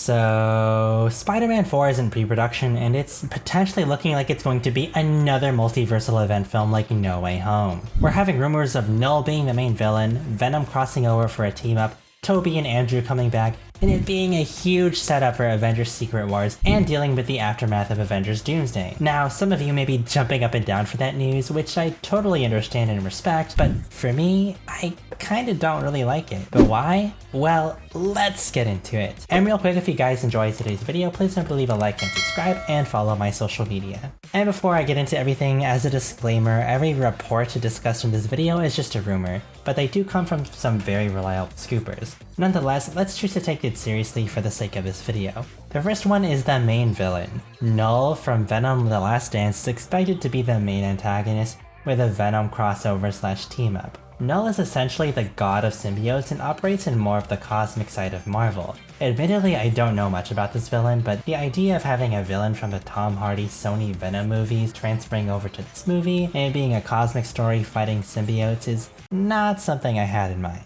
So, Spider-Man 4 is in pre-production, and it's potentially looking like it's going to be another multiversal event film like No Way Home. We're having rumors of Null being the main villain, Venom crossing over for a team-up, Toby and Andrew coming back, and it being a huge setup for Avengers Secret Wars and dealing with the aftermath of Avengers Doomsday. Now, some of you may be jumping up and down for that news, which I totally understand and respect, but for me, I kinda don't really like it. But why? Well, let's get into it. And real quick, if you guys enjoyed today's video, please remember to leave a like and subscribe and follow my social media. And before I get into everything, as a disclaimer, every report discussed in this video is just a rumor, but they do come from some very reliable scoopers. Nonetheless, let's choose to take it seriously for the sake of this video. The first one is the main villain. Null from Venom The Last Dance is expected to be the main antagonist with a Venom crossover / team up. Null is essentially the god of symbiotes and operates in more of the cosmic side of Marvel. Admittedly, I don't know much about this villain, but the idea of having a villain from the Tom Hardy Sony Venom movies transferring over to this movie and being a cosmic story fighting symbiotes is not something I had in mind.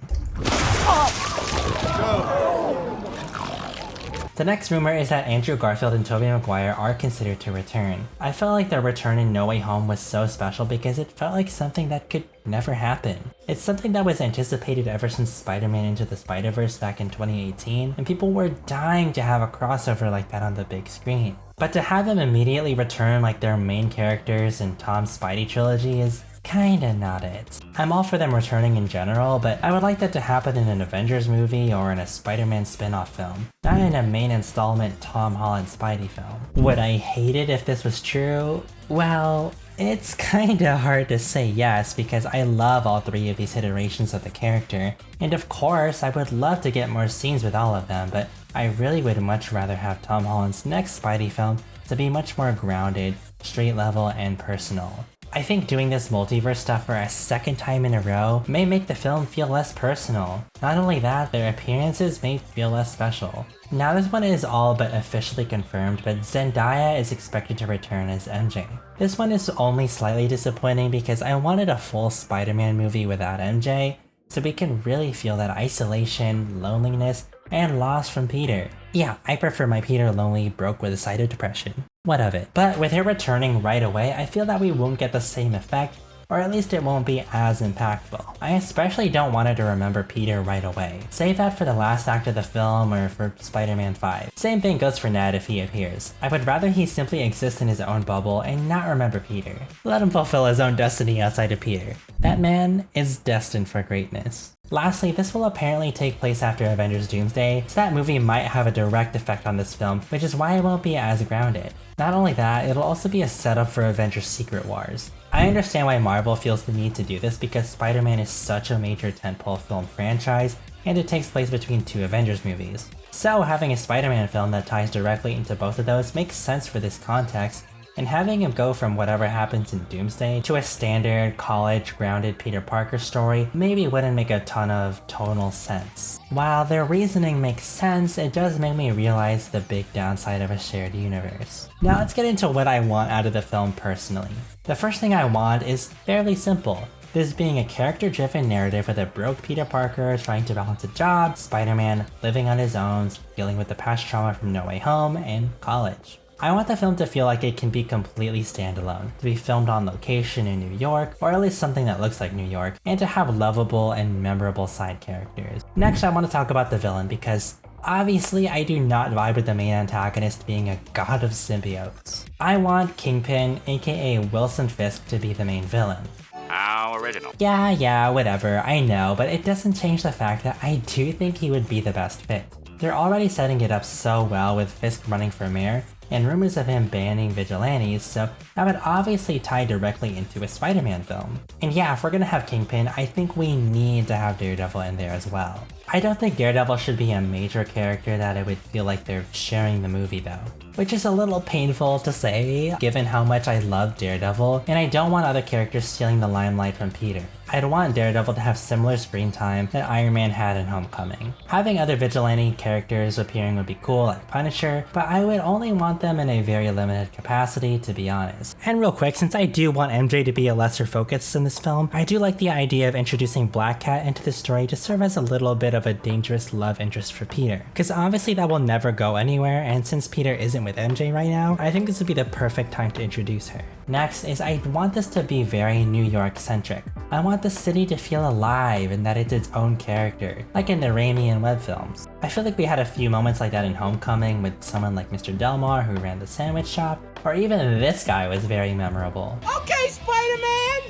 The next rumor is that Andrew Garfield and Tobey Maguire are considered to return. I felt like their return in No Way Home was so special because it felt like something that could never happen. It's something that was anticipated ever since Spider-Man Into the Spiderverse back in 2018, and people were dying to have a crossover like that on the big screen. But to have them immediately return like their main characters in Tom's Spidey trilogy is kinda not it. I'm all for them returning in general, but I would like that to happen in an Avengers movie or in a Spider-Man spin-off film, not in a main installment Tom Holland Spidey film. Would I hate it if this was true? Well, it's kinda hard to say yes because I love all three of these iterations of the character, and of course I would love to get more scenes with all of them, but I really would much rather have Tom Holland's next Spidey film to be much more grounded, straight level, and personal. I think doing this multiverse stuff for a second time in a row may make the film feel less personal. Not only that, their appearances may feel less special. Now this one is all but officially confirmed, but Zendaya is expected to return as MJ. This one is only slightly disappointing because I wanted a full Spider-Man movie without MJ, so we can really feel that isolation, loneliness, and loss from Peter. Yeah, I prefer my Peter lonely, broke with a side of depression. What of it? But with her returning right away, I feel that we won't get the same effect, or at least it won't be as impactful. I especially don't want her to remember Peter right away. Save that for the last act of the film or for Spider-Man 5. Same thing goes for Ned if he appears. I would rather he simply exist in his own bubble and not remember Peter. Let him fulfill his own destiny outside of Peter. That man is destined for greatness. Lastly, this will apparently take place after Avengers Doomsday, so that movie might have a direct effect on this film, which is why it won't be as grounded. Not only that, it'll also be a setup for Avengers Secret Wars. I understand why Marvel feels the need to do this because Spider-Man is such a major tentpole film franchise, and it takes place between two Avengers movies. So having a Spider-Man film that ties directly into both of those makes sense for this context, and having him go from whatever happens in Doomsday to a standard, college-grounded Peter Parker story maybe wouldn't make a ton of tonal sense. While their reasoning makes sense, it does make me realize the big downside of a shared universe. Now let's get into what I want out of the film personally. The first thing I want is fairly simple. This being a character-driven narrative with a broke Peter Parker trying to balance a job, Spider-Man living on his own, dealing with the past trauma from No Way Home, and college. I want the film to feel like it can be completely standalone, to be filmed on location in New York, or at least something that looks like New York, and to have lovable and memorable side characters. Next, I want to talk about the villain because obviously I do not vibe with the main antagonist being a god of symbiotes. I want Kingpin, aka Wilson Fisk, to be the main villain. How original. Yeah, whatever, I know, but it doesn't change the fact that I do think he would be the best fit. They're already setting it up so well with Fisk running for mayor, and rumors of him banning vigilantes, so that would obviously tie directly into a Spider-Man film. And yeah, if we're gonna have Kingpin, I think we need to have Daredevil in there as well. I don't think Daredevil should be a major character that it would feel like they're sharing the movie though, which is a little painful to say given how much I love Daredevil, and I don't want other characters stealing the limelight from Peter. I'd want Daredevil to have similar screen time that Iron Man had in Homecoming. Having other vigilante characters appearing would be cool, like Punisher, but I would only want them in a very limited capacity, to be honest. And real quick, since I do want MJ to be a lesser focus in this film, I do like the idea of introducing Black Cat into the story to serve as a little bit of of a dangerous love interest for Peter. Because obviously that will never go anywhere, and since Peter isn't with MJ right now, I think this would be the perfect time to introduce her. Next is I want this to be very New York centric. I want the city to feel alive and that it's its own character, like in the Raimi and Webb films. I feel like we had a few moments like that in Homecoming with someone like Mr. Delmar who ran the sandwich shop, or even this guy was very memorable. Okay, Spider-Man!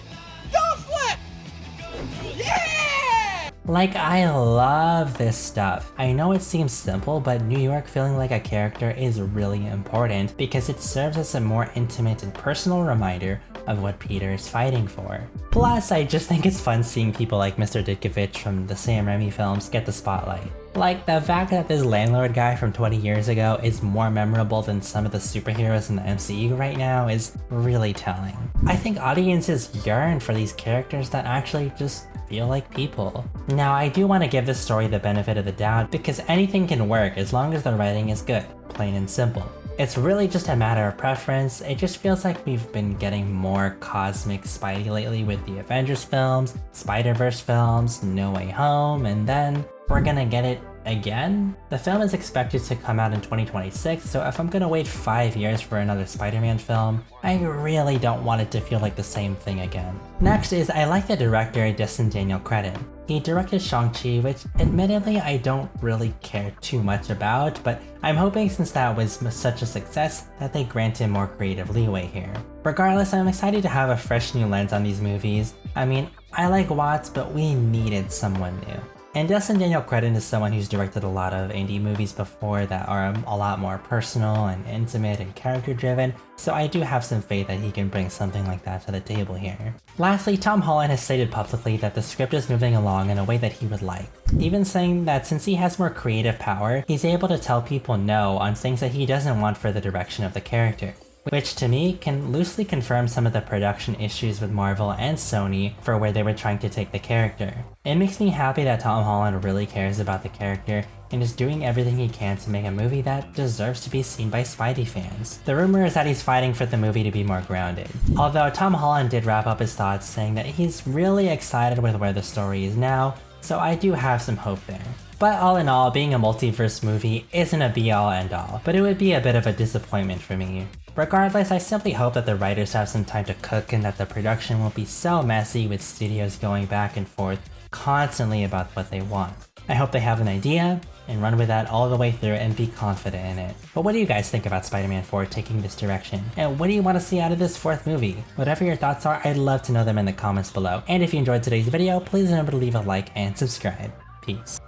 Don't flip! Yeah! Like, I love this stuff. I know it seems simple, but New York feeling like a character is really important because it serves as a more intimate and personal reminder of what Peter is fighting for. Plus, I just think it's fun seeing people like Mr. Ditkovich from the Sam Raimi films get the spotlight. Like, the fact that this landlord guy from 20 years ago is more memorable than some of the superheroes in the MCU right now is really telling. I think audiences yearn for these characters that actually just feel like people. Now, I do want to give this story the benefit of the doubt because anything can work as long as the writing is good, plain and simple. It's really just a matter of preference. It just feels like we've been getting more cosmic Spidey lately with the Avengers films, Spiderverse films, No Way Home, and then we're gonna get it again? The film is expected to come out in 2026, so if I'm gonna wait 5 years for another Spider-Man film, I really don't want it to feel like the same thing again. Next is I like the director Daniel Cretton. He directed Shang-Chi, which admittedly I don't really care too much about, but I'm hoping since that was such a success that they grant him more creative leeway here. Regardless, I'm excited to have a fresh new lens on these movies. I mean, I like Watts, but we needed someone new. And Daniel Cretton is someone who's directed a lot of indie movies before that are a lot more personal and intimate and character driven, so I do have some faith that he can bring something like that to the table here. Lastly, Tom Holland has stated publicly that the script is moving along in a way that he would like, even saying that since he has more creative power, he's able to tell people no on things that he doesn't want for the direction of the character. Which to me can loosely confirm some of the production issues with Marvel and Sony for where they were trying to take the character. It makes me happy that Tom Holland really cares about the character and is doing everything he can to make a movie that deserves to be seen by Spidey fans. The rumor is that he's fighting for the movie to be more grounded. Although Tom Holland did wrap up his thoughts saying that he's really excited with where the story is now, so I do have some hope there. But all in all, being a multiverse movie isn't a be-all end-all, but it would be a bit of a disappointment for me. Regardless, I simply hope that the writers have some time to cook and that the production won't be so messy with studios going back and forth constantly about what they want. I hope they have an idea and run with that all the way through and be confident in it. But what do you guys think about Spider-Man 4 taking this direction? And what do you want to see out of this fourth movie? Whatever your thoughts are, I'd love to know them in the comments below. And if you enjoyed today's video, please remember to leave a like and subscribe. Peace.